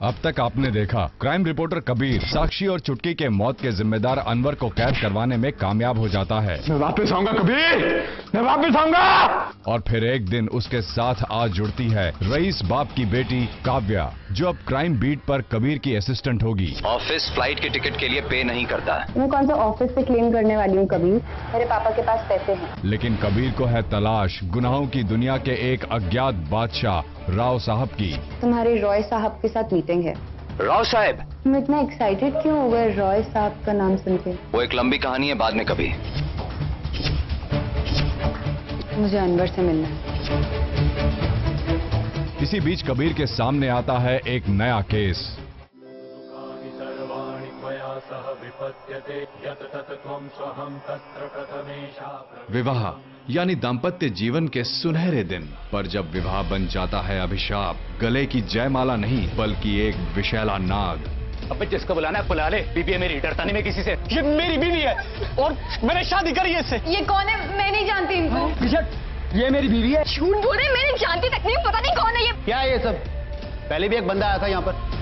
अब तक आपने देखा क्राइम रिपोर्टर कबीर साक्षी और चुटकी के मौत के जिम्मेदार अनवर को कैद करवाने में कामयाब हो जाता है। मैं वापस आऊंगा कबीर, मैं वापस आऊंगा। और फिर एक दिन उसके साथ आ जुड़ती है रईस बाप की बेटी काव्या, जो अब क्राइम बीट पर कबीर की असिस्टेंट होगी। ऑफिस फ्लाइट के टिकट के लिए पे नहीं करता। मैं कौन सा ऑफिस से क्लेम करने वाली हूँ कबीर, मेरे पापा के पास पैसे हैं। लेकिन कबीर को है तलाश गुनाहों की दुनिया के एक अज्ञात बादशाह राव साहब की। तुम्हारे रॉय साहब के साथ मीटिंग है। राव साहब? तुम इतना एक्साइटेड क्यों हो गए रॉय साहब का नाम सुन के? वो एक लंबी कहानी है, बाद में कभी। मुझे अनवर से मिलना है। इसी बीच कबीर के सामने आता है एक नया केस। विवाह यानी दाम्पत्य जीवन के सुनहरे दिन, पर जब विवाह बन जाता है अभिशाप, गले की जयमाला नहीं बल्कि एक विशैला नाग। अबे जिसको बुलाना है बुला ले, बीबी है मेरी, डरता नहीं मैं किसी से। ये मेरी बीवी है और मैंने शादी करी है इससे। ये कौन है? मैं नहीं जानती इनको। ये मेरी बीवी है। झूठ बोल रहे, मैं नहीं जानती तक नहीं, पता नहीं कौन है ये। क्या है ये सब? पहले भी एक बंदा आया था यहाँ पर।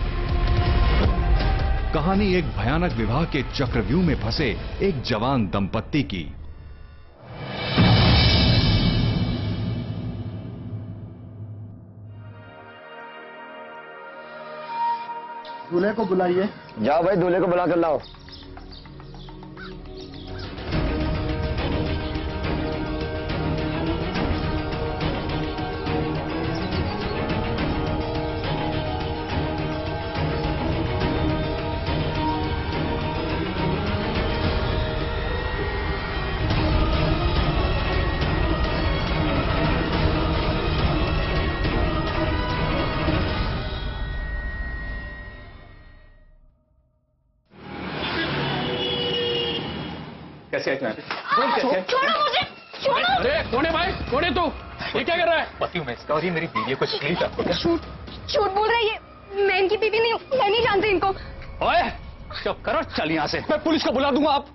कहानी एक भयानक विवाह के चक्रव्यूह में फंसे एक जवान दंपत्ति की। दूल्हे को बुलाइए। जाओ भाई, दूल्हे को बुला कर लाओ। कैसे है तुम्हें? बोल कैसे है? छोड़ो मुझे, छोड़ो। अरे कौन है भाई? कौन है तू? ये क्या कर रहा है? पति हूँ मैं इसका, और ये मेरी बीवी है। कुछ तकलीफ है आपको क्या? झूठ बोल रहे हैं, ये मैं इनकी बीवी नहीं हूँ, मैं नहीं जानती इनको। ओए चुप करो, चल यहाँ से। मैं पुलिस को बुला दूंगा। आप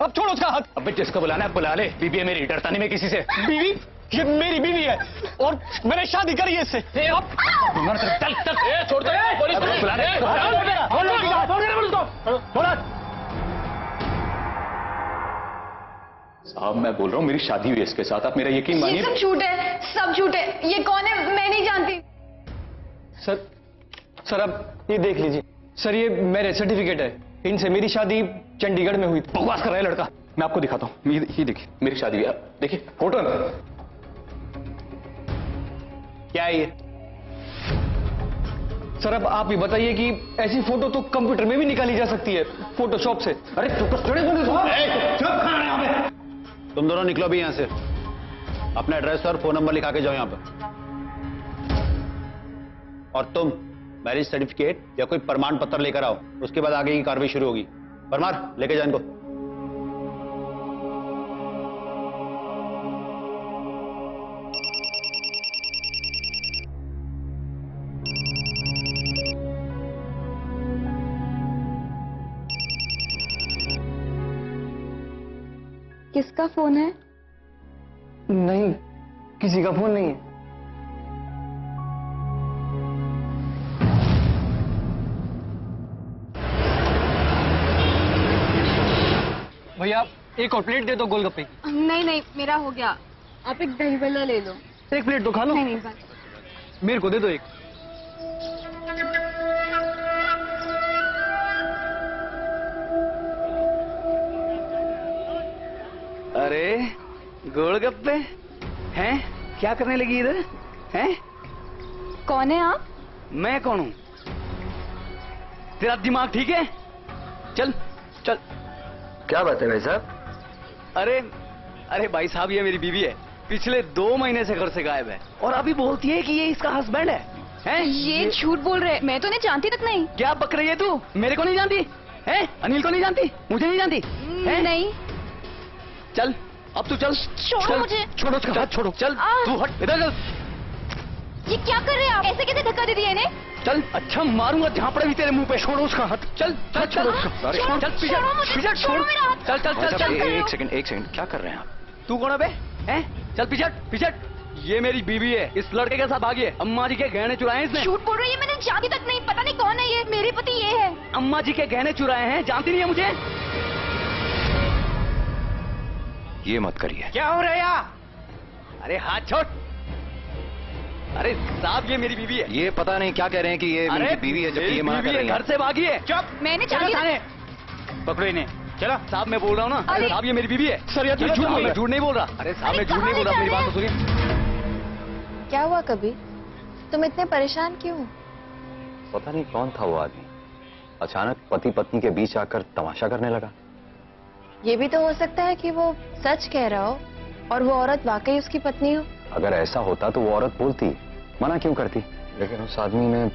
अब छोड़ो उसका हाथ। अबे जिसको बुलाना है बुला ले, बीवी है मेरी, डरता नहीं मैं किसी से। बीवी? ये मेरी बीवी है और मैंने शादी करी है इससे। चल चल, छोड़ दे। पुलिस को बुला ले। साहब मैं बोल रहा हूँ मेरी शादी हुई है इसके साथ, आप मेरा यकीन मानिए। ये सब झूठ है, सब झूठ है। ये कौन है? मैं नहीं जानती। सर अब ये देख लीजिए सर, ये मैरिज सर्टिफिकेट है। इनसे मेरी शादी चंडीगढ़ में हुई। बकवास कर रहा है लड़का। मैं आपको दिखाता हूँ, ये देखिए मेरी शादी हुई। आप देखिए फोटो ना। क्या है ये? सर अब आप ही बताइए कि ऐसी फोटो तो कंप्यूटर में भी निकाली जा सकती है, फोटोशॉप से। अरे तुम दोनों निकलो भी यहां से। अपना एड्रेस और फोन नंबर लिखा के जाओ यहां पर। और तुम मैरिज सर्टिफिकेट या कोई प्रमाण पत्र लेकर आओ, उसके बाद आगे की कार्रवाई शुरू होगी। परमार लेके जाओ इनको। किसका फोन है? नहीं, किसी का फोन नहीं है। भैया एक और प्लेट दे दो गोलगप्पे की। नहीं नहीं, मेरा हो गया। आप एक दही बल्ला ले लो। एक प्लेट तो खा लो। नहीं बस। मेरे को दे दो एक। अरे गोलगप्पे हैं? क्या करने लगी इधर? हैं? कौन है आप? मैं कौन हूँ? तेरा दिमाग ठीक है? चल चल। क्या बात है भाई साहब? अरे भाई साहब, ये मेरी बीवी है। पिछले 2 महीने से घर से गायब है और अभी बोलती है कि ये इसका हस्बैंड है। हैं? ये झूठ बोल रहे हैं, मैं तो नहीं जानती तक नहीं। क्या बक रही है तू? मेरे को नहीं जानती है? अनिल को नहीं जानती? मुझे नहीं जानती है? नहीं। चल अब तू चल। छोड़ो मुझे। छोड़ो उसका हाथ, छोड़ो। चल तू हट इधर चल। ये क्या कर रहे हैं आप? ऐसे कैसे धक्का दे दिया इन्हें? चल अच्छा मारूंगा जहाँ पड़े भी तेरे मुंह पे। छोड़ो उसका हाथ। चल चल छोड़ो उसका। चल पिछड़ छोड़। चल चल चल चल। एक सेकंड क्या कर रहे हैं आप? तू कौन है बे? हैं? चल पिछड़ पिछड़ ये मेरी बीवी है, इस लड़के के साथ भागी है। अम्मा जी के गहने चुराए हैं इसने। झूठ बोल रही है, मैंने जानती तक नहीं, पता नहीं कौन है ये, मेरे पति ये है। अम्मा जी के गहने चुराए हैं, जानती नहीं है मुझे? ये मत करिए। क्या हो रहा है यहाँ? अरे हाथ छोड़। अरे साहब ये मेरी बीवी है। ये पता नहीं क्या कह रहे हैं कि ये मेरी बीवी है, जबकि ये मना कर रही है। घर से भागी है। चुप। मैंने चलो जानती थाने। पकड़ो इन्हें। चलो साहब मैं बोल रहा हूँ ना। अरे साहब ये मेरी बीवी है। सर ये झूठ बोल, मैं झूठ नहीं बोल रहा। अरे साहब मैं झूठ नहीं बोल रहा, मेरी बात तो सुनिए। क्या हुआ कभी? तुम इतने परेशान क्यों? पता नहीं कौन था वो आदमी, अचानक पति पत्नी के बीच आकर तमाशा करने लगा। ये भी तो हो सकता है कि वो सच कह रहा हो और वो औरत वाकई उसकी पत्नी हो। अगर ऐसा होता तो वो औरत बोलती, मना क्यों करती? लेकिन उस आदमी ने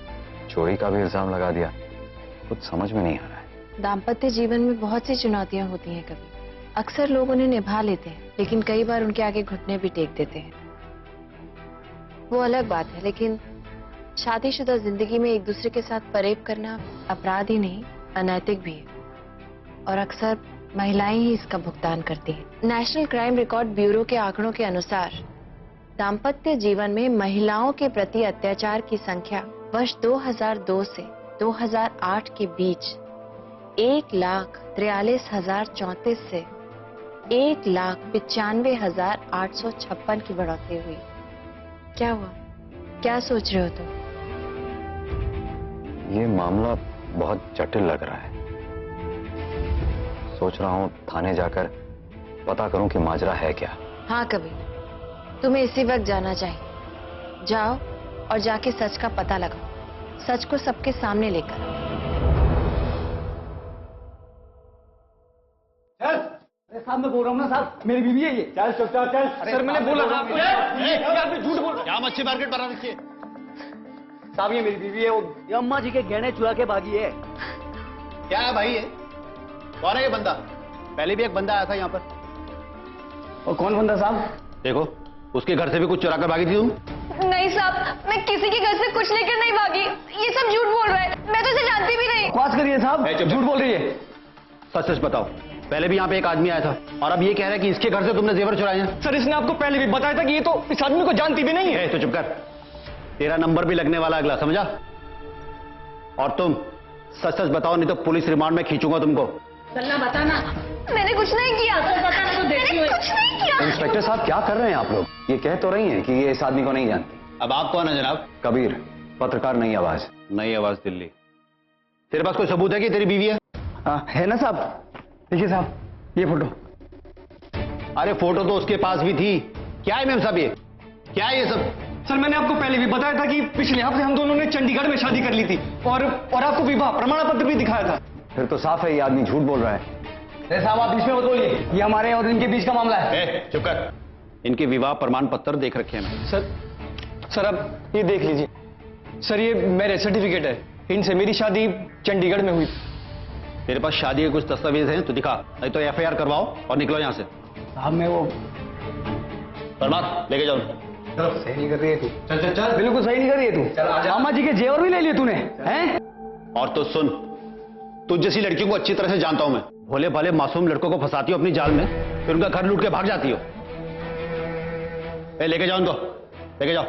चोरी का भी इल्जाम लगा दिया। कुछ समझ में नहीं आ रहा है। दाम्पत्य जीवन में बहुत सी चुनौतियां होती हैं कभी। अक्सर लोग उन्हें निभा लेते हैं, लेकिन कई बार उनके आगे घुटने भी टेक देते हैं। वो अलग बात है, लेकिन शादीशुदा जिंदगी में एक दूसरे के साथ परेब करना अपराध ही नहीं, अनैतिक भी है। और अक्सर महिलाएं ही इसका भुगतान करती हैं। नेशनल क्राइम रिकॉर्ड ब्यूरो के आंकड़ों के अनुसार दाम्पत्य जीवन में महिलाओं के प्रति अत्याचार की संख्या वर्ष 2002 से 2008 के बीच 1,43,034 से 1,95,856 की बढ़ोतरी हुई। क्या हुआ? क्या सोच रहे हो तुम? ये मामला बहुत जटिल लग रहा है। सोच रहा हूँ थाने जाकर पता करूं कि माजरा है क्या। हाँ कभी, तुम्हें इसी वक्त जाना चाहिए। जाओ और जाके सच का पता लगाओ, सच को सबके सामने लेकर आओ। साहब मैं बोल रहा हूँ ना साहब, मेरी बीवी है ये। चल चुपचाप चल। सर मैंने बोला ना आपको। ये झूठ बोल रहा। क्या मच्छी मार्केट बना रखी है? साहब ये मेरी बीवी है, वो ये अम्मा जी के गहने चुरा के भागी है। क्या है भाई ये? कौन है ये बंदा? पहले भी एक बंदा आया था यहाँ पर। और कौन बंदा साहब? देखो उसके घर से भी कुछ चुरा कर भागी थी तुम। नहीं साहब, मैं किसी के घर से कुछ लेकर नहीं भागी, ये सब झूठ बोल रहा है, मैं तो इसे जानती भी नहीं। बकवास करिए साहब, झूठ बोल रही है। सच सच बताओ, पहले भी यहाँ पे एक आदमी आया था और अब ये कह रहा है कि इसके घर से तुमने जेवर चुराए हैं। सर इसने आपको पहले भी बताया था कि ये तो इस आदमी को जानती भी नहीं है। तो चुप कर, तेरा नंबर भी लगने वाला अगला, समझा? और तुम सच सच बताओ, नहीं तो पुलिस रिमांड में खींचूंगा तुमको। चलना बताना। मैंने कुछ नहीं किया। मैंने कुछ नहीं किया। इंस्पेक्टर साहब क्या कर रहे हैं आप लोग? ये कह तो रही हैं कि ये इस आदमी को नहीं जानती। अब आप कौन है जनाब? कबीर, पत्रकार नई आवाज। नई आवाज दिल्ली। तेरे पास कोई सबूत है कि तेरी बीवी है? है ना साहब? देखिए साहब ये फोटो। अरे फोटो तो उसके पास भी थी। क्या है मैम साहब ये? क्या है ये सब? सर मैंने आपको पहले भी बताया था कि पिछले हफ्ते हम दोनों ने चंडीगढ़ में शादी कर ली थी और आपको विवाह प्रमाण पत्र भी दिखाया था। फिर तो साफ है ये आदमी झूठ बोल रहा है। अरे साहब आप बीच में मत बोलिए, ये हमारे और इनके बीच का मामला है। चुप कर। इनके विवाह प्रमाण पत्र देख रखे हैं मैंने। सर अब ये देख लीजिए सर, ये मैरिज सर्टिफिकेट है, इनसे मेरी शादी चंडीगढ़ में हुई। तेरे पास शादी के कुछ दस्तावेज हैं तो दिखा, नहीं तो एफआईआर करवाओ और निकलो यहाँ से। साहब मैं वो परमार लेके जाओ। चलो सही नहीं कर रही है तू। चल चल चल, बिल्कुल सही नहीं कर रही है तू। अम्मा जी के जेवर भी ले लिए तूने, हैं? और तो सुन, तुझ जैसी लड़कियों को अच्छी तरह से जानता हूं मैं। भोले भाले मासूम लड़कों को फंसाती हो अपनी जाल में, फिर उनका घर लूट के भाग जाती हो। लेके जाओ उनको, लेके जाओ।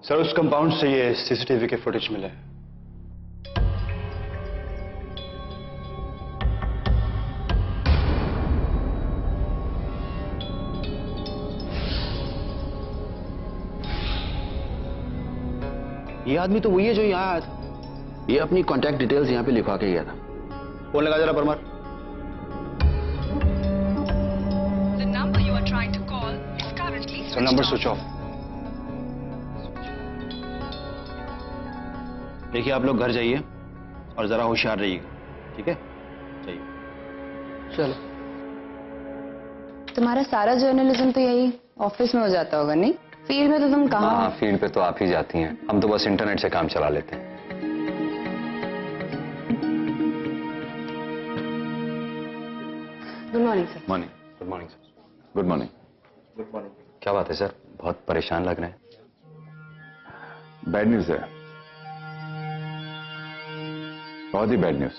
सर उस कंपाउंड से ये सीसीटीवी के फुटेज मिले। ये आदमी तो वही है जो यहाँ आया था। ये अपनी कांटेक्ट डिटेल्स यहाँ पे लिखवा के गया था। फोन लगा जरा Parmar. The number you are trying to call is sir number switch off. देखिए आप लोग घर जाइए और जरा होशियार रहिएगा, ठीक है? जाइए। चलो। तुम्हारा सारा जर्नलिज्म तो यही ऑफिस में हो जाता होगा, नहीं? फील्ड में तो तुम कहाँ? हाँ, फील्ड पे तो आप ही जाती हैं, हम तो बस इंटरनेट से काम चला लेते हैं। Good morning sir. Morning. Good morning sir. Good morning. Good morning. क्या बात है सर, बहुत परेशान लग रहे हैं। बैड न्यूज है, बहुत ही बैड न्यूज।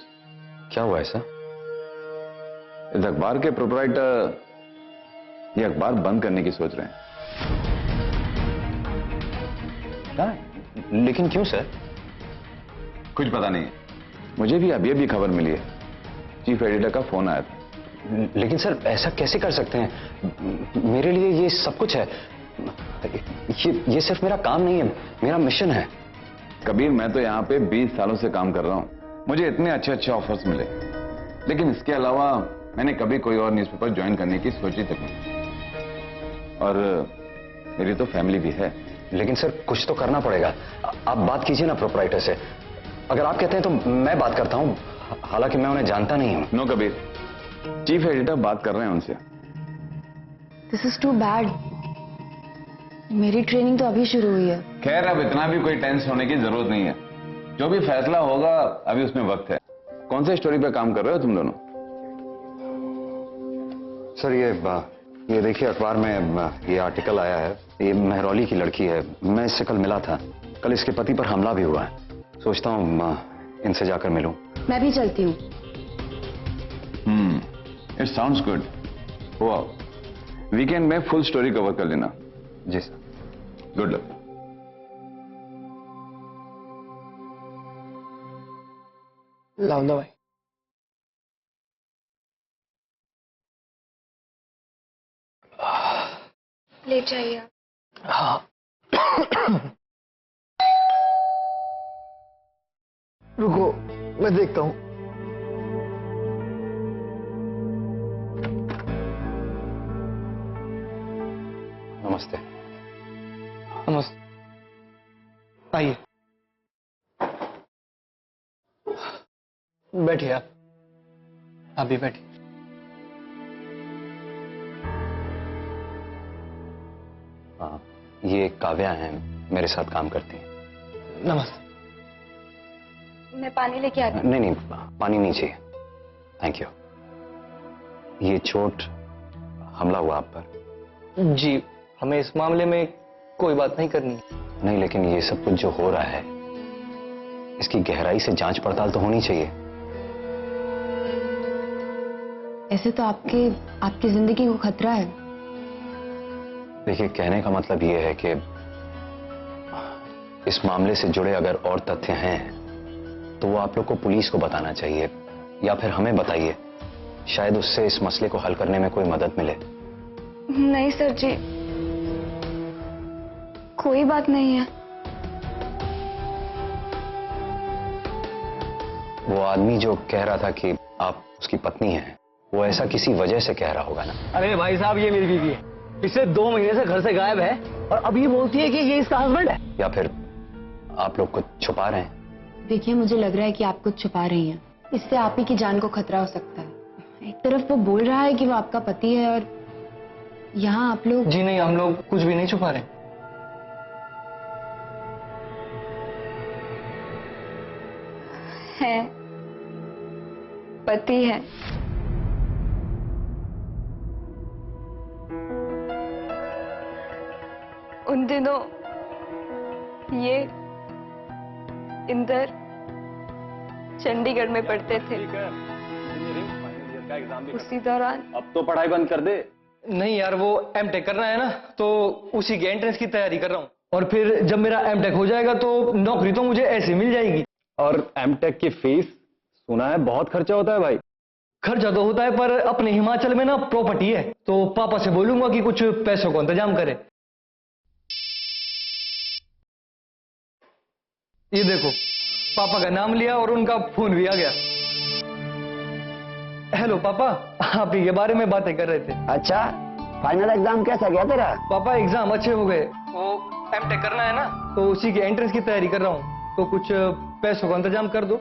क्या हुआ है सर? इस अखबार के प्रोपराइटर ये अखबार बंद करने की सोच रहे हैं। क्या? लेकिन क्यों सर? कुछ पता नहीं, मुझे भी अभी अभी खबर मिली है, चीफ एडिटर का फोन आया था। लेकिन सर ऐसा कैसे कर सकते हैं? मेरे लिए ये सब कुछ है, ये सिर्फ मेरा काम नहीं है, मेरा मिशन है। कबीर, मैं तो यहाँ पे 20 सालों से काम कर रहा हूँ, मुझे इतने अच्छे अच्छे ऑफर्स मिले, लेकिन इसके अलावा मैंने कभी कोई और न्यूज़पेपर ज्वाइन करने की सोची तक नहीं। और मेरी तो फैमिली भी है। लेकिन सर कुछ तो करना पड़ेगा, आप बात कीजिए ना प्रोपराइटर से। अगर आप कहते हैं तो मैं बात करता हूँ, हालांकि मैं उन्हें जानता नहीं हूँ। नो कबीर, चीफ एडिटर बात कर रहे हैं उनसे। This is too bad. मेरी ट्रेनिंग तो अभी शुरू हुई है। खैर, अब इतना भी कोई टेंस होने की जरूरत नहीं है, जो भी फैसला होगा अभी उसमें वक्त है। कौन सा स्टोरी पे काम कर रहे हो तुम दोनों? सर ये देखिए अखबार में ये आर्टिकल आया है, ये मेहरौली की लड़की है, मैं इससे कल मिला था, कल इसके पति पर हमला भी हुआ है। सोचता हूँ इनसे जाकर मिलूं। मैं भी चलती हूँ। It sounds good. हो आओ, वीकेंड में फुल स्टोरी कवर कर लेना। जी सर। Good luck. लाओ दवाई। ले जाइए आप। हाँ। रुको, मैं देखता हूँ। नमस्ते। नमस्ते, आइए बैठिए। आप भी बैठिए। हाँ, ये काव्या हैं, मेरे साथ काम करती हैं। नमस्ते। मैं पानी लेके आती हूँ। नहीं नहीं, पानी नहीं चाहिए, थैंक यू। ये चोट, हमला हुआ आप पर? जी, हमें इस मामले में कोई बात नहीं करनी। नहीं, लेकिन ये सब कुछ जो हो रहा है, इसकी गहराई से जांच पड़ताल तो होनी चाहिए। ऐसे तो आपकी जिंदगी को खतरा है। देखिए, कहने का मतलब ये है कि इस मामले से जुड़े अगर और तथ्य हैं तो वो आप लोग को पुलिस को बताना चाहिए, या फिर हमें बताइए, शायद उससे इस मसले को हल करने में कोई मदद मिले। नहीं सर जी, कोई बात नहीं है। वो आदमी जो कह रहा था कि आप उसकी पत्नी हैं, वो ऐसा किसी वजह से कह रहा होगा ना? अरे भाई साहब, ये मेरी बीवी है, पिछले 2 महीने से घर से गायब है, और अब ये बोलती है कि ये इसका हस्बैंड है। या फिर आप लोग कुछ छुपा रहे हैं? देखिए, मुझे लग रहा है कि आप कुछ छुपा रही हैं। इससे आप ही की जान को खतरा हो सकता है। एक तरफ वो बोल रहा है कि वो आपका पति है, और यहाँ आप लोग। जी नहीं, हम लोग कुछ भी नहीं छुपा रहे। है, पति है। उन दिनों ये इंदर चंडीगढ़ में पढ़ते थे। उसी दौरान अब तो पढ़ाई बंद कर दे। नहीं यार, वो एमटेक करना है ना, तो उसी के एंट्रेंस की तैयारी कर रहा हूँ, और फिर जब मेरा एमटेक हो जाएगा तो नौकरी तो मुझे ऐसे मिल जाएगी। और एमटेक की फीस सुना है बहुत खर्चा होता है भाई। खर्चा तो होता है, पर अपने हिमाचल में ना प्रॉपर्टी है, तो पापा से बोलूंगा कि कुछ पैसों को इंतजाम करे। ये देखो, पापा का नाम लिया और उनका फोन भी आ गया। हेलो पापा, आप ही के बारे में बातें कर रहे थे। अच्छा, फाइनल एग्जाम कैसा गया तेरा? पापा एग्जाम अच्छे हो गए। वो एमटेक करना है ना, तो उसी की एंट्रेंस की तैयारी कर रहा हूँ, तो कुछ पैसों का इंतजाम कर दो।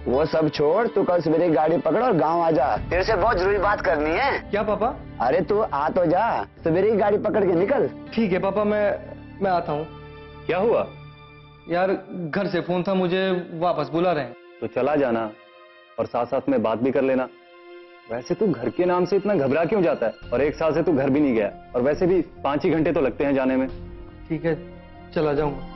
वो सब छोड़, तू कल सवेरे गाड़ी पकड़ और गांव आ जा, तेरे से बहुत जरूरी बात करनी है। क्या पापा? अरे तू आ तो जा, सवेरे ही गाड़ी पकड़ के निकल। ठीक है पापा, मैं आता हूँ। क्या हुआ? यार घर से फोन था, मुझे वापस बुला रहे हैं। तो चला जाना और साथ साथ में बात भी कर लेना। वैसे तू घर के नाम से इतना घबरा क्यों जाता है? और 1 साल से तू घर भी नहीं गया, और वैसे भी 5 ही घंटे तो लगते हैं जाने में। ठीक है, चला जाऊंगा।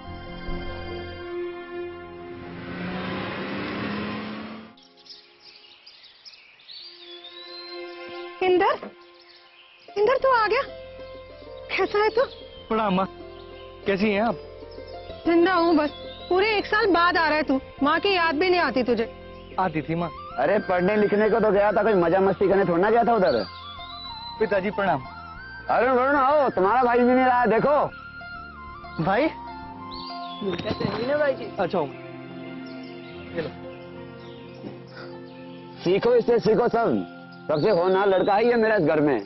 इंदर तू आ गया? कैसा है तू? प्रणाम माँ, कैसी हैं आप? जिंदा हूँ बस। पूरे 1 साल बाद आ रहा है तू। माँ की याद भी नहीं आती तुझे? आती थी माँ। अरे पढ़ने लिखने को तो गया था, कोई मजा मस्ती करने थोड़ा ना गया था उधर। पिताजी प्रणाम। अरे वरुण आओ, तुम्हारा भाई भी नहीं रहा, देखो। भाई? भाई जी। अच्छा हूँ। सीखो इससे, सीखो सब। सबसे होनहार लड़का ही है मेरा इस घर में,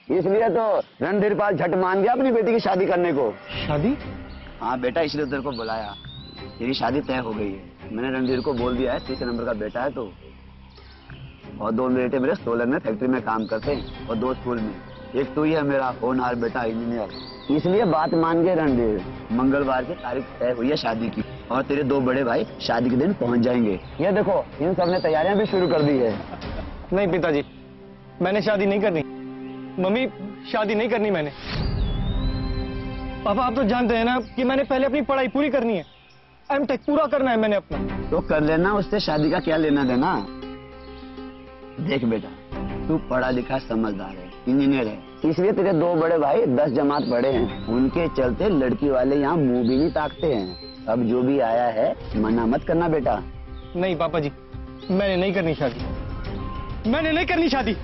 इसलिए तो रणधीर पाल झट मान गया अपनी बेटी की शादी करने को। शादी? हाँ बेटा, इसलिए तेरे को बुलाया। तेरी शादी तय हो गई है। मैंने रणधीर को बोल दिया है, 3 नंबर का बेटा है तो। और 2 बेटे मेरे सोलर में फैक्ट्री में काम करते हैं, और 2 स्कूल में। एक तो ही है मेरा होनहार बेटा इंजीनियर। इसलिए बात मान गए रणधीर। मंगलवार की तारीख तय हुई है शादी की, और तेरे 2 बड़े भाई शादी के दिन पहुंच जाएंगे। ये देखो, इन सब ने तैयारियां भी शुरू कर दी है। नहीं पिताजी, मैंने शादी नहीं करनी। मम्मी, शादी नहीं करनी मैंने। पापा आप तो जानते हैं ना कि मैंने पहले अपनी पढ़ाई पूरी करनी है। एमटेक पूरा करना है मैंने अपना। तो कर लेना, उससे शादी का क्या लेना देना। देख बेटा, तू पढ़ा लिखा समझदार है, इंजीनियर है, इसलिए तेरे 2 बड़े भाई 10 जमात पढ़े हैं। उनके चलते लड़की वाले यहाँ मुंह भी नहीं ताकते हैं। अब जो भी आया है मना मत करना बेटा। नहीं पापा जी, मैंने नहीं करनी शादी। मैंने नहीं करनी शादी।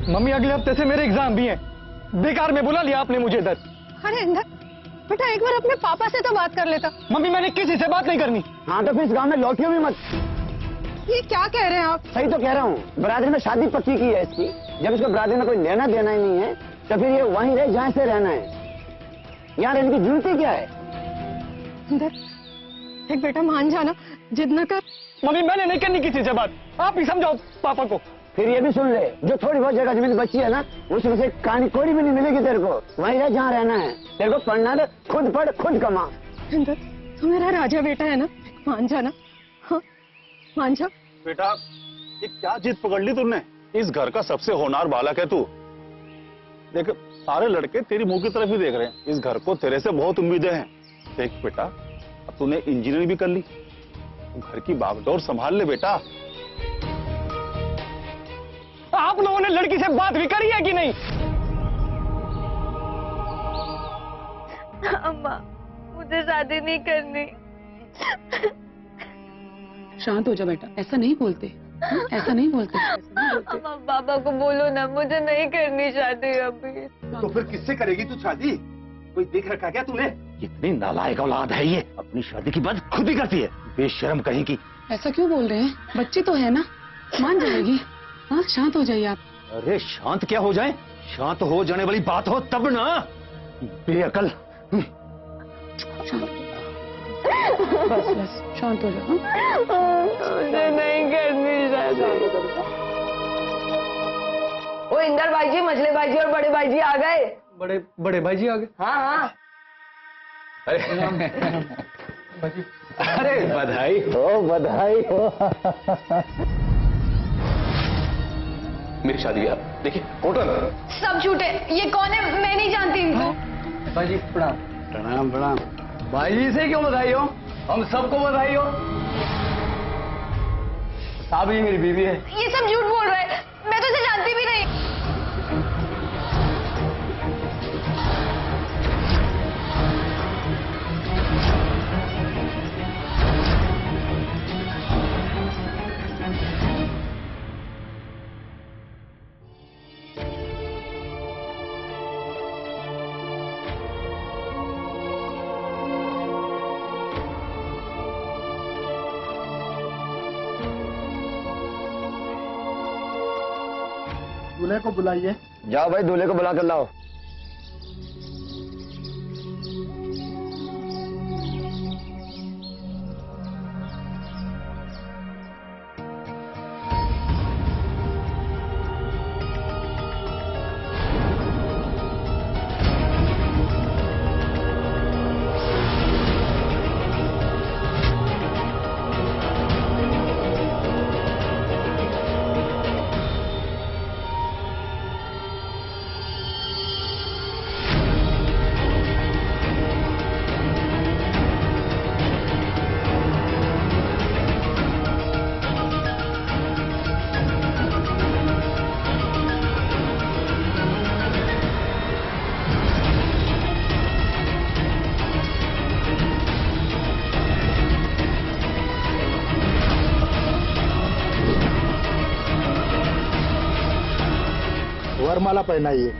मम्मी, अगले हफ्ते से मेरे एग्जाम भी हैं। बेकार में बुला लिया आपने मुझे इधर। अरे इंदर बेटा, एक बार अपने पापा से तो बात कर लेता। मम्मी, मैंने किसी से बात नहीं करनी। हाँ तो फिर इस गाँव में लौटियो भी मत। ये क्या कह रहे हैं आप? सही तो कह रहा हूँ, बरादरी में शादी पक्की की है इसकी। जब इसको बरादरी में कोई लेना देना ही नहीं है, तो फिर ये वहीं रहे जहाँ से रहना है। यार इनकी जरूरत क्या है? इंदर, एक बेटा मान जाना, जिद न कर। मम्मी, मैंने नहीं करनी किसी से बात, आप ही समझाओ पापा को। फिर ये भी सुन ले, जो थोड़ी बहुत जगह जमीन बची है ना, उसमें से कानी कोड़ी भी नहीं मिलेगी तेरे को। वहीं रह जहाँ रहना है। तेरे को पढ़ना तो खुद पढ़, खुद कमा। इंदर, तू मेरा राजा बेटा है ना, मान जाना। हाँ, मान जा। बेटा, ये क्या जिद पकड़ ली तुमने? इस घर का सबसे होनहार बालक है तू। देख, सारे लड़के तेरी मुंह की तरफ ही देख रहे हैं। इस घर को तेरे से बहुत उम्मीदें हैं। देख बेटा, अब तूने इंजीनियरिंग भी कर ली, घर की बागडोर संभाल ले बेटा। आप लोगों ने लड़की से बात भी करी है कि नहीं? अम्मा, मुझे शादी नहीं करनी। शांत हो जा बेटा, ऐसा नहीं बोलते। ऐसा नहीं बोलते। अम्मा, पापा को बोलो ना, मुझे नहीं करनी शादी अभी। तो फिर किससे करेगी तू शादी? कोई देख रखा क्या तूने? कितनी नालायक औलाद है ये, अपनी शादी की बात खुद ही करती है, बेशर्म कहीं की। ऐसा क्यों बोल रहे हैं? बच्ची तो है ना, मान जाएगी। हाँ, शांत हो जाइए आप। अरे शांत क्या हो जाए? शांत हो जाने वाली बात हो तब ना, बेअकल। बस बस, शांत हो जाओ। मुझे नहीं करनी शादी। ओ इंदर भाई जी, मछली भाई जी और बड़े भाई जी आ गए। बड़े भाई जी आ गए? हाँ हाँ। अरे बधाई हो, बधाई हो। मेरी शादी है, देखिए होटल। सब झूठे, ये कौन है? मैं नहीं जानती इनको। भाई जी प्रणाम। प्रणाम प्रणाम। भाई जी से क्यों बधाई हो? हम सबको बधाई हो। साहब, ये मेरी बीवी है। ये सब झूठ बोल रहे हैं, मैं तो इसे जानती भी नहीं। दूल्हे को बुलाइए। जाओ भाई, दूल्हे को बुला कर लाओ। वरमाला पहनाइए।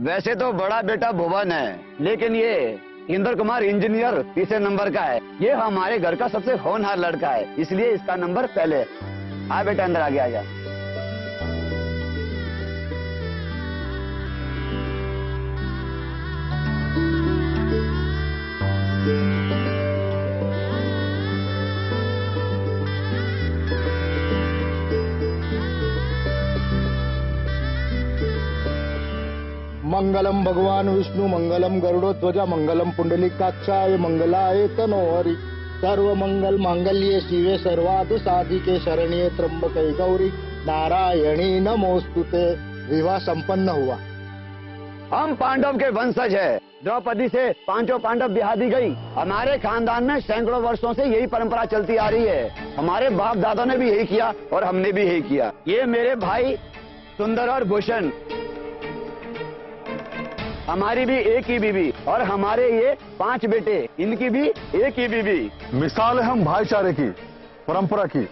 वैसे तो बड़ा बेटा भुवन है, लेकिन ये इंद्र कुमार इंजीनियर तीसरे नंबर का है। ये हमारे घर का सबसे होनहार लड़का है, इसलिए इसका नंबर पहले है। आ बेटा, अंदर आगे आ जा। मंगलम भगवान विष्णु मंगलम गरुड़ध्वज मंगलम पुंडलिकाक्षाय मंगलाय तनोहरि सर्व मंगल मांगल्ये शिवे सर्वार्थ साधिके शरण्ये त्र्यंबके गौरी नारायणी नमोस्तुते। विवाह संपन्न हुआ। हम पांडव के वंशज है। द्रौपदी से पांचों पांडव ब्याह दी गई। हमारे खानदान में सैकड़ों वर्षों से यही परंपरा चलती आ रही है। हमारे बाप दादा ने भी यही किया और हमने भी यही किया। ये मेरे भाई सुंदर और भूषण, हमारी भी एक ही बीवी, और हमारे ये 5 बेटे, इनकी भी एक ही बीवी। मिसाल है हम भाईचारे की, परंपरा की,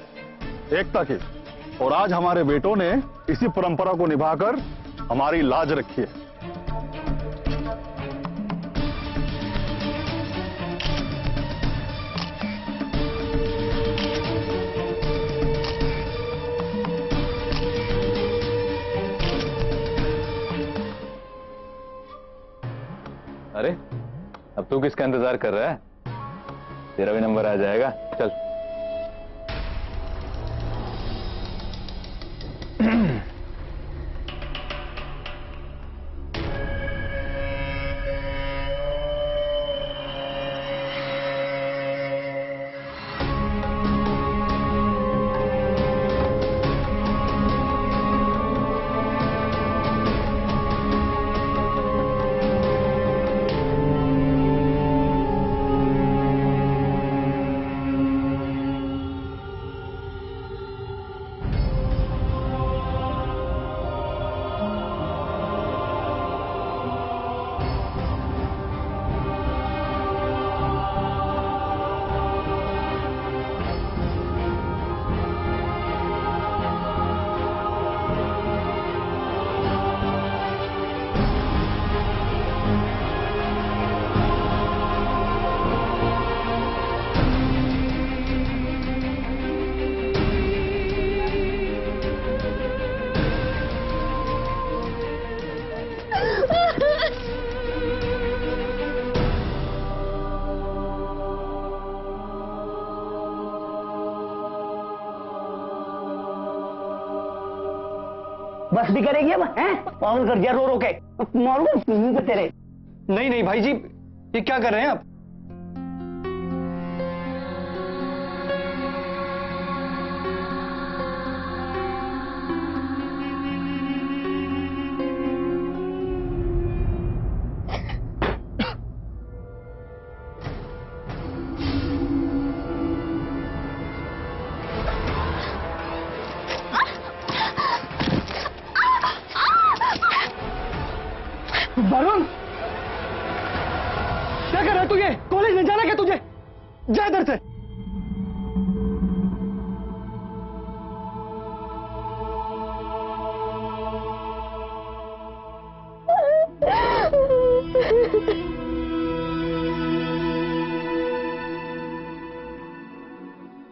एकता की। और आज हमारे बेटों ने इसी परंपरा को निभाकर हमारी लाज रखी है। अरे अब तू किसका इंतजार कर रहा है? तेरा भी नंबर आ जाएगा। चल। बस भी करेगी अब? हैं? पागल कर दिया रो रो के। मारूंगा मुंह पे तेरे। नहीं नहीं भाई जी, ये क्या कर रहे हैं आप? वरुण, क्या कर रहा है तू? ये कॉलेज नहीं जाना क्या तुझे? जा इधर से।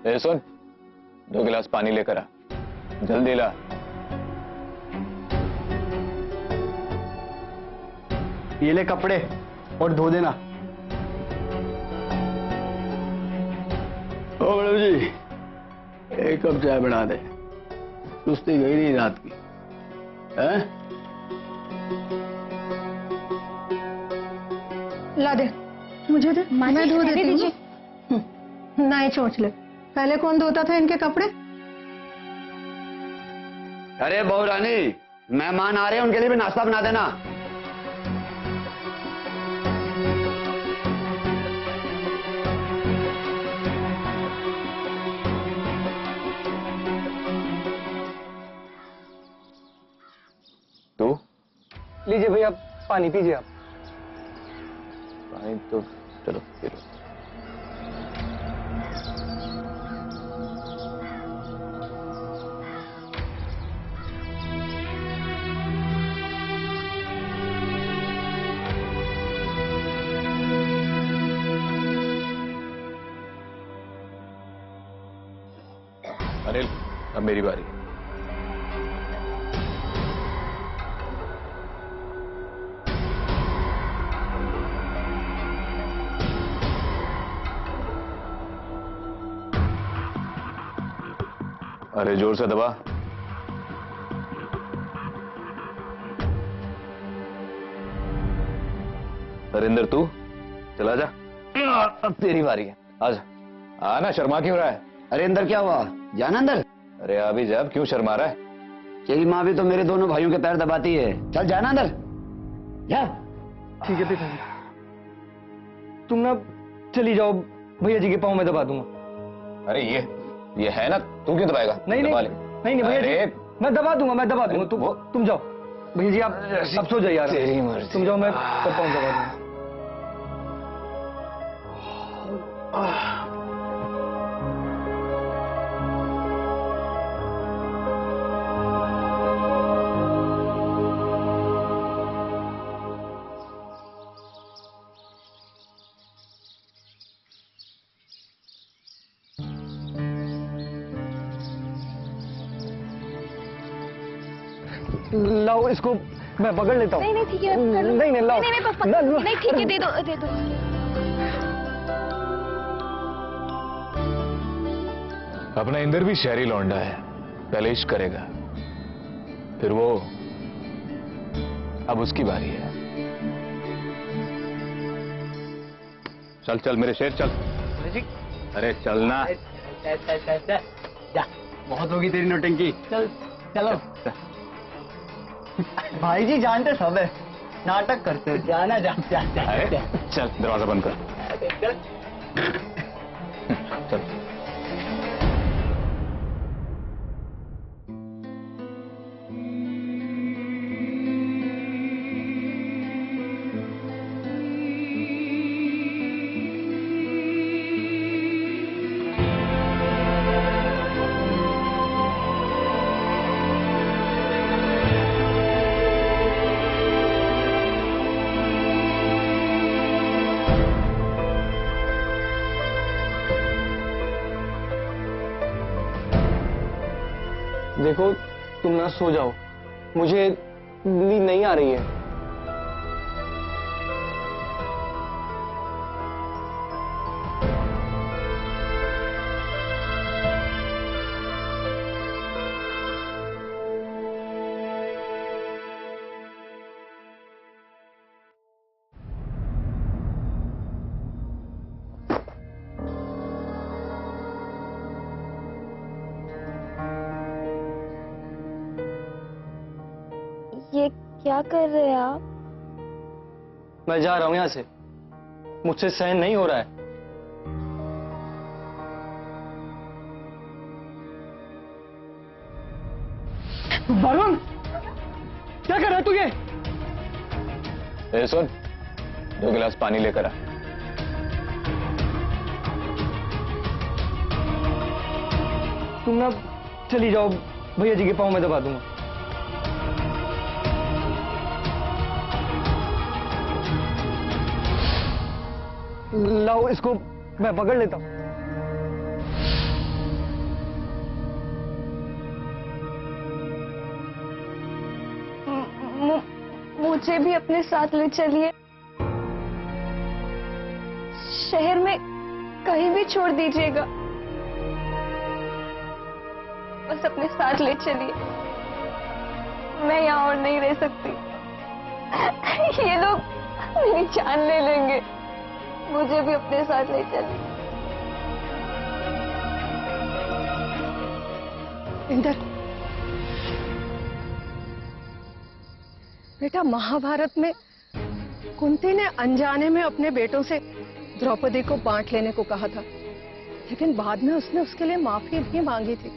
ए सुन, 2 गिलास पानी लेकर आ, जल्दी ला। ये ले कपड़े और धो देना। ओ मैडम जी, एक कप चाय बना दे, सुस्ती गई नहीं रात की। हैं? ला दे, मुझे दे, मैं धो देती हूँ। नहीं सोच ले, पहले कौन धोता था इनके कपड़े? अरे बहू रानी, मेहमान आ रहे हैं, उनके लिए भी नाश्ता बना देना। तू लीजिए भैया, पानी पीजिए आप। पानी तो चलो पी लो। अनिल, अब मेरी बारी। अरे जोर से दबा। हरिंदर तू चला जा, अब तेरी बारी है, आजा। आना, शर्मा क्यों रहा है? अरे अंदर क्या हुआ? जाना अंदर। अरे अभी जब क्यों शर्मा रहा है? तेरी माँ भी तो मेरे दोनों भाइयों के पैर दबाती है। चल जाना अंदर जा। ठीक है पिताजी, तुम ना चली जाओ, भैया जी के पाँव में दबा दूंगा। अरे ये है ना, तू क्यों दबाएगा? नहीं दबा नहीं, ले। नहीं भैया अरे जी, मैं दबा दूंगा, तुम जाओ। भैया जी आप अब सो जाइए यार, तेरी मर्जी। तुम जाओ, मैं पाँव दबा दूंगा। लाओ इसको, मैं पकड़ लेता हूँ। नहीं नहीं ठीक है, मैं कर लूँ। नहीं लाओ। नहीं पापा, नहीं ठीक है, दे दो दे दो। अपना इंदर भी शहरी लौंडा है, पहले इश्क करेगा, फिर वो, अब उसकी बारी है। चल चल मेरे शेर, चल। अरे चलना। जा, बहुत होगी तेरी नौटंकी, चल चलो। भाई जी जानते सब है, नाटक करते। जाना जा, जा, जा, अरे जा। चल दरवाजा बंद कर। चल। देखो तुम ना सो जाओ, मुझे नींद नहीं आ रही है। ये क्या कर रहे हैं आप? मैं जा रहा हूं यहां से, मुझसे सहन नहीं हो रहा है। वरुण, क्या कर रहा है तू? ये सुन, 2 गिलास पानी लेकर आ। तुम ना चली जाओ, भैया जी के पाँव में दबा दूंगा। लाओ इसको, मैं पकड़ लेता हूं। मुझे भी अपने साथ ले चलिए। शहर में कहीं भी छोड़ दीजिएगा, बस अपने साथ ले चलिए। मैं यहाँ और नहीं रह सकती। ये लोग मेरी जान ले लेंगे। मुझे भी अपने साथ ले चलिए। इंदर, बेटा, महाभारत में कुंती ने अनजाने में अपने बेटों से द्रौपदी को बांट लेने को कहा था, लेकिन बाद में उसने उसके लिए माफी भी मांगी थी।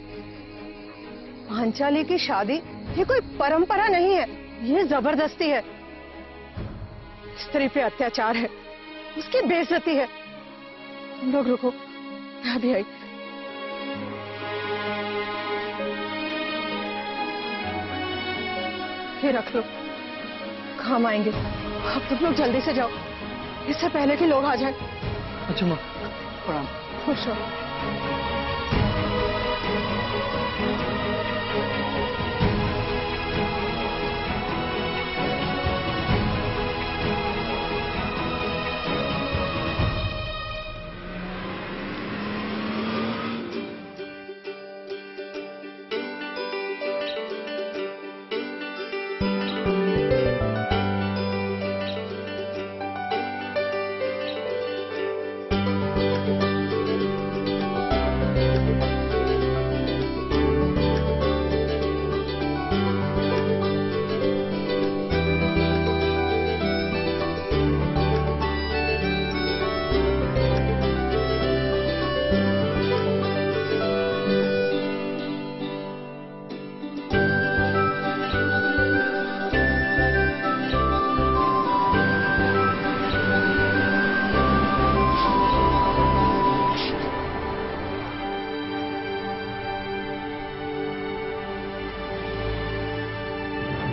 पांचाली की शादी ये कोई परंपरा नहीं है, ये जबरदस्ती है। स्त्री पे अत्याचार है, उसकी बेइज्जती है। तुम लोग रुको, मैं अभी आई। ये रख लो, काम आएंगे। अब तुम लोग जल्दी से जाओ, इससे पहले कि लोग आ जाएं। अच्छा माँ, प्रणाम। खुश रहो।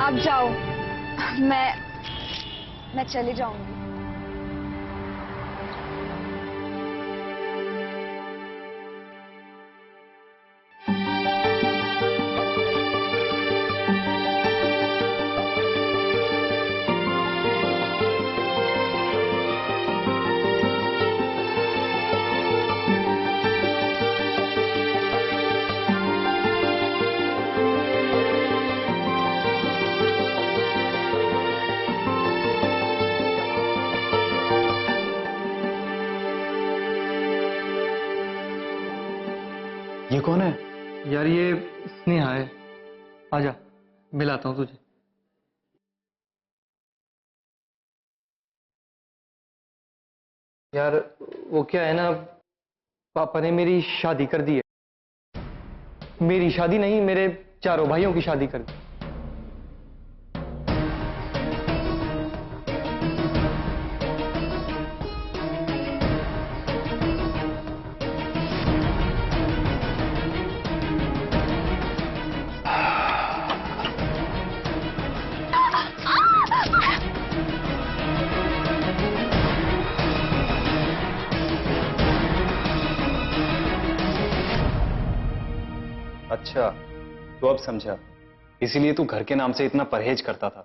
आप जाओ, मैं चली जाऊंगी। ये कौन है? यार ये स्नेहा है। आजा, मिलाता हूँ तुझे। यार वो क्या है ना, पापा ने मेरी शादी कर दी है। मेरी शादी नहीं, मेरे चारों भाइयों की शादी कर दी। अच्छा, तो अब समझा, इसीलिए तू घर के नाम से इतना परहेज करता था।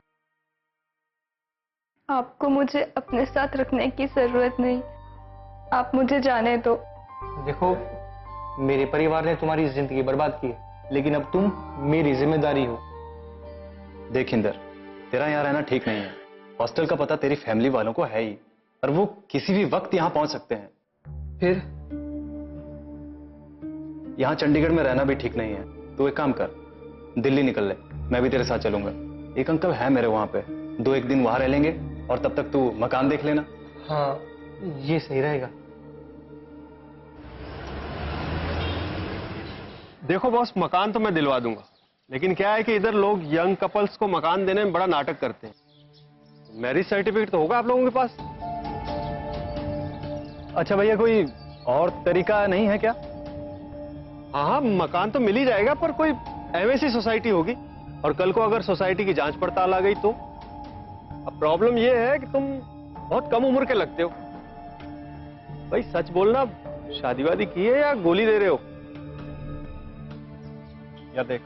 आपको मुझे अपने साथ रखने की जरूरत नहीं, आप मुझे जाने दो। देखो, मेरे परिवार ने तुम्हारी जिंदगी बर्बाद की है, लेकिन अब तुम मेरी जिम्मेदारी हो। देख इंदर, तेरा यहाँ रहना ठीक नहीं है। हॉस्टल का पता तेरी फैमिली वालों को है ही, और वो किसी भी वक्त यहाँ पहुंच सकते हैं। फिर यहाँ चंडीगढ़ में रहना भी ठीक नहीं है। तू एक काम कर, दिल्ली निकल ले, मैं भी तेरे साथ चलूंगा। एक अंकल है मेरे वहां पे, 2-1 दिन वहां रह लेंगे, और तब तक तू मकान देख लेना। हाँ, ये सही रहेगा। देखो बॉस, मकान तो मैं दिलवा दूंगा, लेकिन क्या है कि इधर लोग यंग कपल्स को मकान देने में बड़ा नाटक करते हैं। मैरिज सर्टिफिकेट तो होगा आप लोगों के पास? अच्छा भैया, कोई और तरीका नहीं है क्या? हाँ हाँ, मकान तो मिल ही जाएगा, पर कोई एमएसी सोसाइटी होगी, और कल को अगर सोसाइटी की जांच पड़ताल आ गई तो? अब प्रॉब्लम यह है कि तुम बहुत कम उम्र के लगते हो। भाई सच बोलना, शादी वादी की है या गोली दे रहे हो? या देख,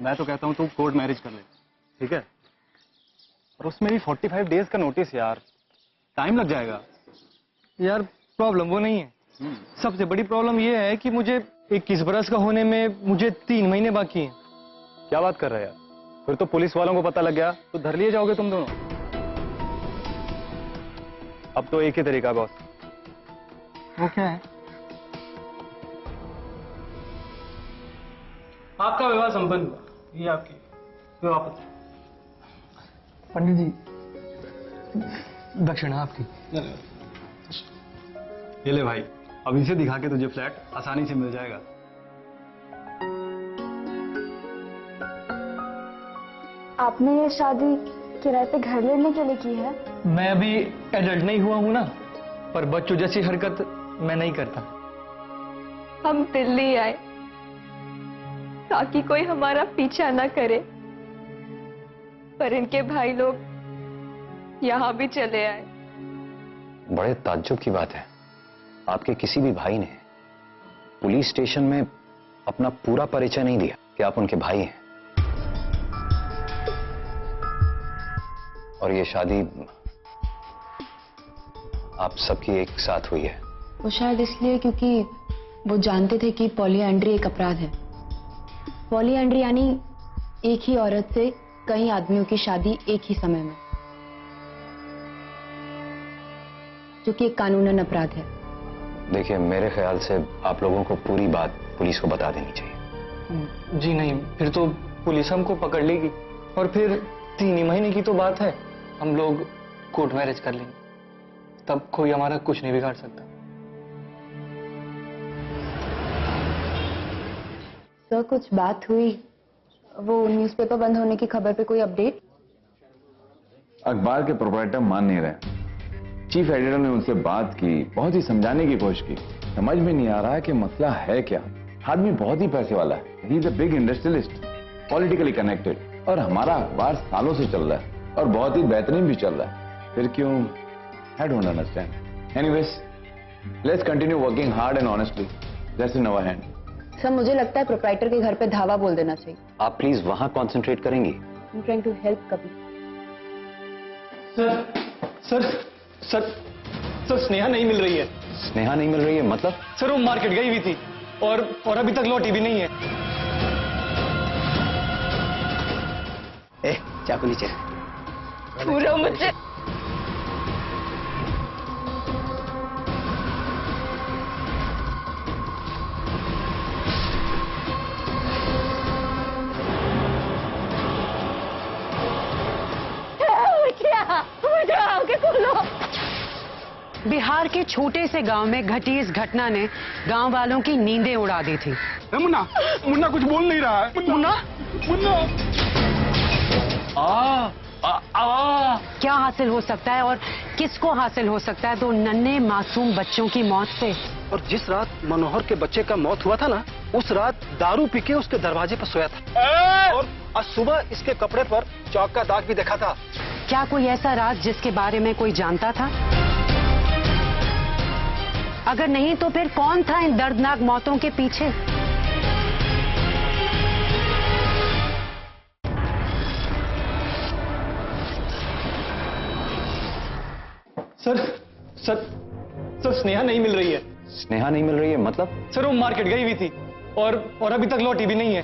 मैं तो कहता हूं तू कोर्ट मैरिज कर ले। ठीक है, और उसमें भी 45 डेज का नोटिस यार, टाइम लग जाएगा। यार प्रॉब्लम वो नहीं है, सबसे बड़ी प्रॉब्लम ये है कि मुझे 21 बरस का होने में मुझे 3 महीने बाकी हैं। क्या बात कर रहे हैं यार, फिर तो पुलिस वालों को पता लग गया तो धर लिए जाओगे तुम दोनों। अब तो एक ही तरीका बॉस। वो क्या है? आपका विवाह संपन्न हुआ, ये आपकी विवाह पत्र। पंडित जी, दक्षिणा आपकी। ये ले भाई, अब इसे दिखा के तुझे फ्लैट आसानी से मिल जाएगा। आपने ये शादी किराए पे घर लेने के लिए की है? मैं अभी एडल्ट नहीं हुआ हूं ना, पर बच्चों जैसी हरकत मैं नहीं करता। हम दिल्ली आए ताकि कोई हमारा पीछा ना करे, पर इनके भाई लोग यहाँ भी चले आए। बड़े ताज्जुब की बात है, आपके किसी भी भाई ने पुलिस स्टेशन में अपना पूरा परिचय नहीं दिया कि आप उनके भाई हैं। और ये शादी आप सबकी एक साथ हुई है। वो शायद इसलिए क्योंकि वो जानते थे कि पॉलीएंड्री एक अपराध है। पॉलीएंड्री यानी एक ही औरत से कई आदमियों की शादी एक ही समय में, जो कि एक कानूनन अपराध है। देखिए, मेरे ख्याल से आप लोगों को पूरी बात पुलिस को बता देनी चाहिए। जी नहीं, फिर तो पुलिस हमको पकड़ लेगी और फिर 3 ही महीने की तो बात है, हम लोग कोर्ट मैरिज कर लेंगे, तब कोई हमारा कुछ नहीं बिगाड़ सकता। सर, कुछ बात हुई? वो न्यूज़पेपर बंद होने की खबर पे कोई अपडेट? अखबार के प्रोप्राइटर मान नहीं रहे। चीफ एडिटर ने उनसे बात की, बहुत ही समझाने की कोशिश की, समझ में नहीं आ रहा है कि मसला है क्या। आदमी बहुत ही पैसे वाला है, he is a big industrialist, politically connected, और हमारा अखबार सालों से चल रहा है और बहुत ही बेहतरीन भी चल रहा है, फिर क्यों? I don't understand. Anyways, let's continue working hard and honestly, that's in our hand. Sir, मुझे लगता है प्रोप्राइटर के घर पे धावा बोल देना चाहिए। आप प्लीज वहां कॉन्सेंट्रेट करेंगी? I am trying to help कभी। सर स्नेहा नहीं मिल रही है। स्नेहा नहीं मिल रही है मतलब? सर, वो मार्केट गई हुई थी और अभी तक लौटी भी नहीं है। चाकू नीचे। पूरा मुझे बिहार के छोटे से गांव में घटी इस घटना ने गांव वालों की नींदें उड़ा दी थी। मुन्ना, मुन्ना कुछ बोल नहीं रहा है। मुन्ना, मुन्ना। क्या हासिल हो सकता है और किसको हासिल हो सकता है 2 नन्हे मासूम बच्चों की मौत से? और जिस रात मनोहर के बच्चे का मौत हुआ था ना, उस रात दारू पी के उसके दरवाजे पर सोया था, और आज सुबह इसके कपड़े पर चौक का दाग भी देखा था। क्या कोई ऐसा राज जिसके बारे में कोई जानता था? अगर नहीं तो फिर कौन था इन दर्दनाक मौतों के पीछे? सर स्नेहा नहीं मिल रही है। स्नेहा नहीं मिल रही है मतलब? सर, वो मार्केट गई हुई थी और अभी तक लौटी भी नहीं है।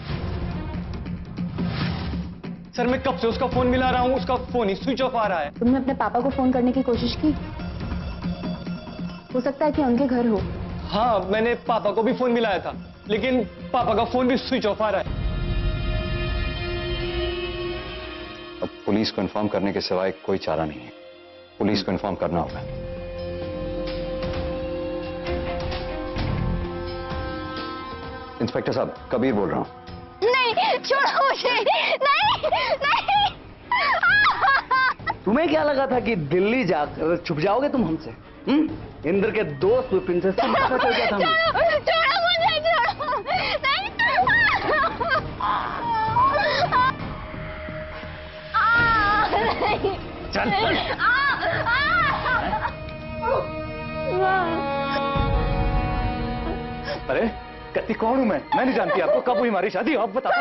सर, मैं कब से उसका फोन मिला रहा हूँ, उसका फोन ही स्विच ऑफ आ रहा है। तुमने अपने पापा को फोन करने की कोशिश की? हो सकता है कि उनके घर हो। हाँ, मैंने पापा को भी फोन मिलाया था, लेकिन पापा का फोन भी स्विच ऑफ आ रहा है। अब पुलिस को इन्फॉर्म करने के सिवाय कोई चारा नहीं है, पुलिस को इन्फॉर्म करना होगा। इंस्पेक्टर साहब, कबीर बोल रहा हूं। नहीं, छोड़ो मुझे। नहीं, नहीं। तुम्हें क्या लगा था कि दिल्ली जाकर छुप जाओगे तुम हमसे? इंद्र के दोस्त विपिन से सब पता चल गया था। छोड़ो मुझे, छोड़ो। नहीं। चल। अरे कत्ती, कौन हूं मैं नहीं जानती आपको। कब हुई हमारी शादी? आप बताओ।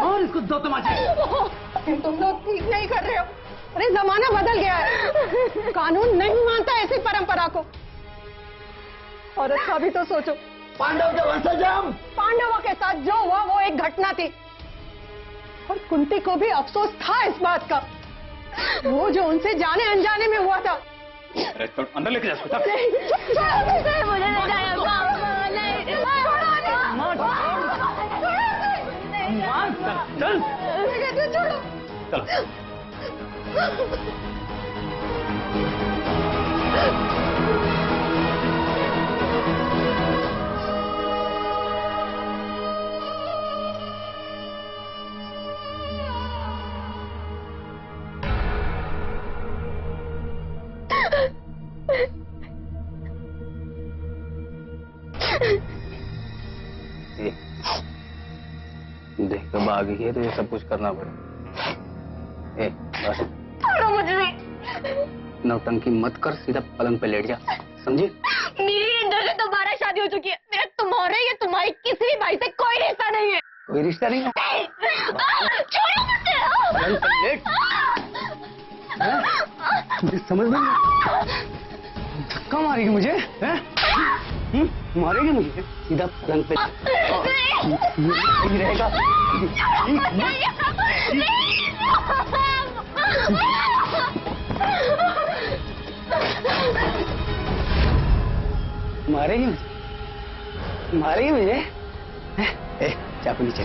और इसको 2 तमाचे। तुम लोग ठीक नहीं कर रहे हो। अरे जमाना बदल गया है, कानून नहीं मानता ऐसी परंपरा को। औरत का भी तो सोचो। पांडव के वंशज हम। पांडवों के साथ जो हुआ वो एक घटना थी, और कुंती को भी अफसोस था इस बात का। वो जो उनसे जाने अनजाने में हुआ था। अंदर लेके जा सकता। मुझे नहीं जाएगा। चल छोड़ो। चल। देख कब आ गई है तो ये सब कुछ करना पड़ेगा। ए बस छोड़ो मुझे। नौटंकी मत कर, सीधा पलंग पे लेट जा, समझी? मेरी इंदर से दोबारा शादी हो चुकी है। मेरा तुम्हारे या तुम्हारी किसी भी भाई से कोई रिश्ता नहीं है। कोई रिश्ता नहीं है? छोड़ो मुझे। पलंग पे लेट। मुझे समझ में नहीं, धक्का मारेगी मुझे? मारेगी मुझे? सीधा पलंग पे रहेगा। मारेगी मुझे? मारेगी मुझे? ए, चाकू नीचे।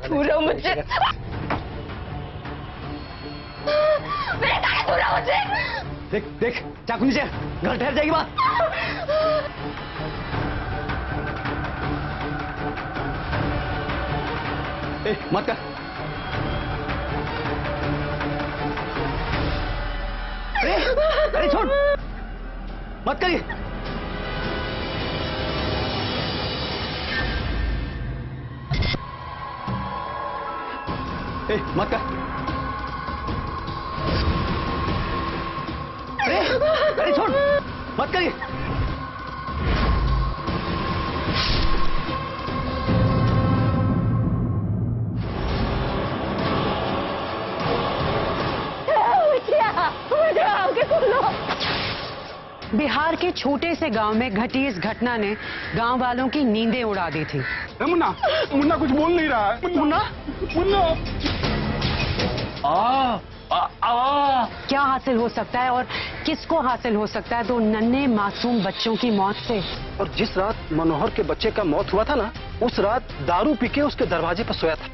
छोड़ो मुझे। मेरे सारे छोड़ो मुझे। देख देख चाकू नीचे, घर ठहर जाएगी बात। ए, मत कर। अरे छोड़, मत करिए। ए, मत कर। अरे छोड़, मत करिए। बिहार के छोटे से गांव में घटी इस घटना ने गांव वालों की नींदें उड़ा दी थी। मुन्ना, मुन्ना कुछ बोल नहीं रहा है। मुन्ना, मुन्ना। क्या हासिल हो सकता है और किसको हासिल हो सकता है दो नन्हे मासूम बच्चों की मौत से? और जिस रात मनोहर के बच्चे का मौत हुआ था ना, उस रात दारू पी के उसके दरवाजे पर सोया था।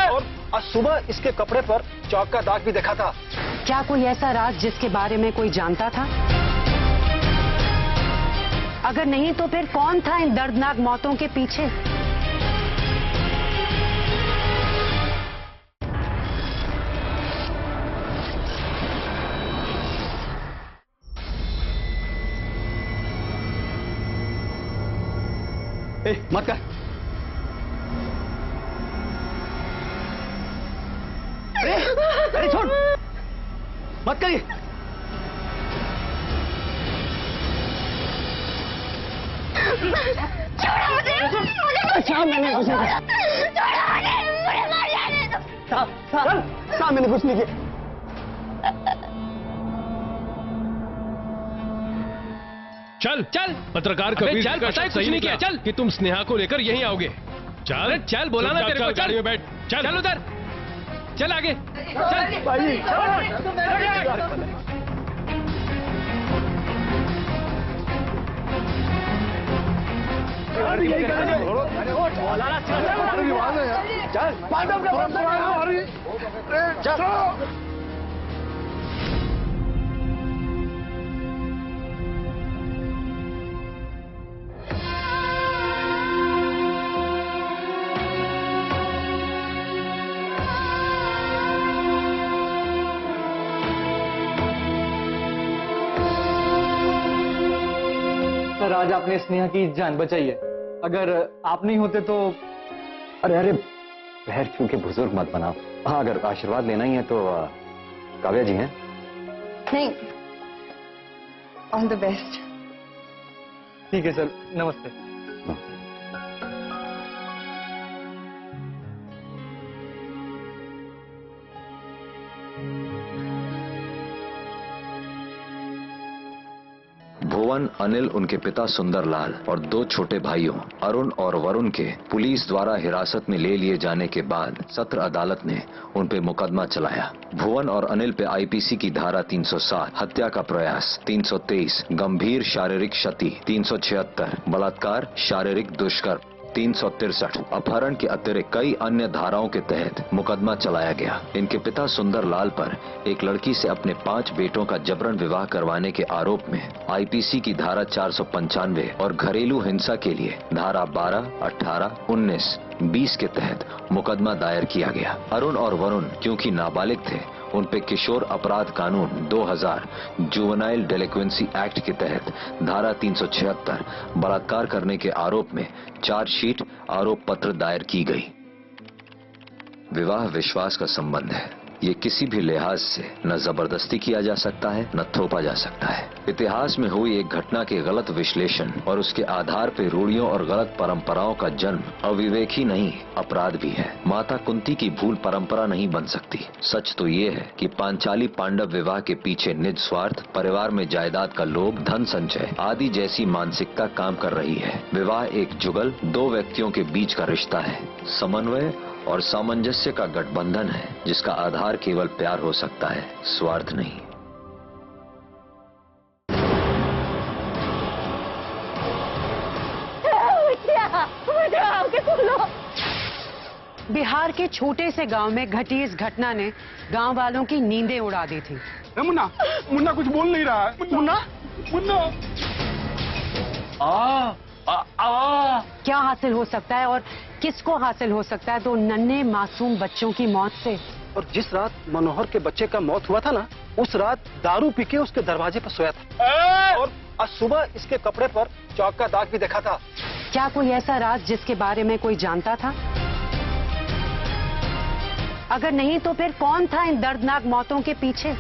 और आज सुबह इसके कपड़े पर चौक का दाग भी देखा था। क्या कोई ऐसा राज जिसके बारे में कोई जानता था? अगर नहीं तो फिर कौन था इन दर्दनाक मौतों के पीछे? ए, मत कर। अरे छोड़, मत करिए। मैंने कुछ नहीं किया। मैंने कुछ नहीं किया। चल चल पत्रकार कबीर चल, का पता है शब्द कुछ सही नहीं किया, निकला चल। कि तुम स्नेहा को लेकर यहीं आओगे। चल चल बोला ना तेरे को। गाड़ी में बैठ। चल उधर, चल आगे, सर आज आपने स्नेहा की जान बचाई है। अगर आप नहीं होते तो। अरे अरे बहर क्यों के बुजुर्ग मत बनाओ। हाँ अगर आशीर्वाद लेना ही है तो काव्या जी हैं। नहीं, ऑल द बेस्ट। ठीक है सर, नमस्ते। भुवन, अनिल, उनके पिता सुंदरलाल और 2 छोटे भाइयों अरुण और वरुण के पुलिस द्वारा हिरासत में ले लिए जाने के बाद सत्र अदालत ने उन पे मुकदमा चलाया। भुवन और अनिल पे आईपीसी की धारा 307 हत्या का प्रयास, 323 गंभीर शारीरिक क्षति, 376 बलात्कार, शारीरिक दुष्कर्म, 363 अपहरण के अतिरिक्त कई अन्य धाराओं के तहत मुकदमा चलाया गया। इनके पिता सुंदरलाल पर एक लड़की से अपने 5 बेटों का जबरन विवाह करवाने के आरोप में आईपीसी की धारा 495 और घरेलू हिंसा के लिए धारा 12, 18, 19, 20 के तहत मुकदमा दायर किया गया। अरुण और वरुण क्योंकि नाबालिग थे, उन पे किशोर अपराध कानून 2000 जुवेनाइल डेलिक्वेंसी एक्ट के तहत धारा 376 बलात्कार करने के आरोप में चार्जशीट आरोप पत्र दायर की गई। विवाह विश्वास का संबंध है। ये किसी भी लिहाज से न जबरदस्ती किया जा सकता है, न थोपा जा सकता है। इतिहास में हुई एक घटना के गलत विश्लेषण और उसके आधार पर रूढ़ियों और गलत परंपराओं का जन्म अविवेक ही नहीं, अपराध भी है। माता कुंती की भूल परंपरा नहीं बन सकती। सच तो ये है कि पांचाली पांडव विवाह के पीछे निज स्वार्थ, परिवार में जायदाद का लोभ, धन संचय आदि जैसी मानसिकता काम कर रही है। विवाह एक जुगल 2 व्यक्तियों के बीच का रिश्ता है, समन्वय और सामंजस्य का गठबंधन है, जिसका आधार केवल प्यार हो सकता है, स्वार्थ नहीं। बिहार के छोटे से गांव में घटी इस घटना ने गांव वालों की नींदें उड़ा दी थी। मुन्ना, मुन्ना कुछ बोल नहीं रहा है। मुन्ना, मुन्ना। क्या हासिल हो सकता है और किसको हासिल हो सकता है 2 नन्हे मासूम बच्चों की मौत से? और जिस रात मनोहर के बच्चे का मौत हुआ था ना, उस रात दारू पी के उसके दरवाजे पर सोया था। और आज सुबह इसके कपड़े पर चौक का दाग भी देखा था। क्या कोई ऐसा राज जिसके बारे में कोई जानता था? अगर नहीं तो फिर कौन था इन दर्दनाक मौतों के पीछे?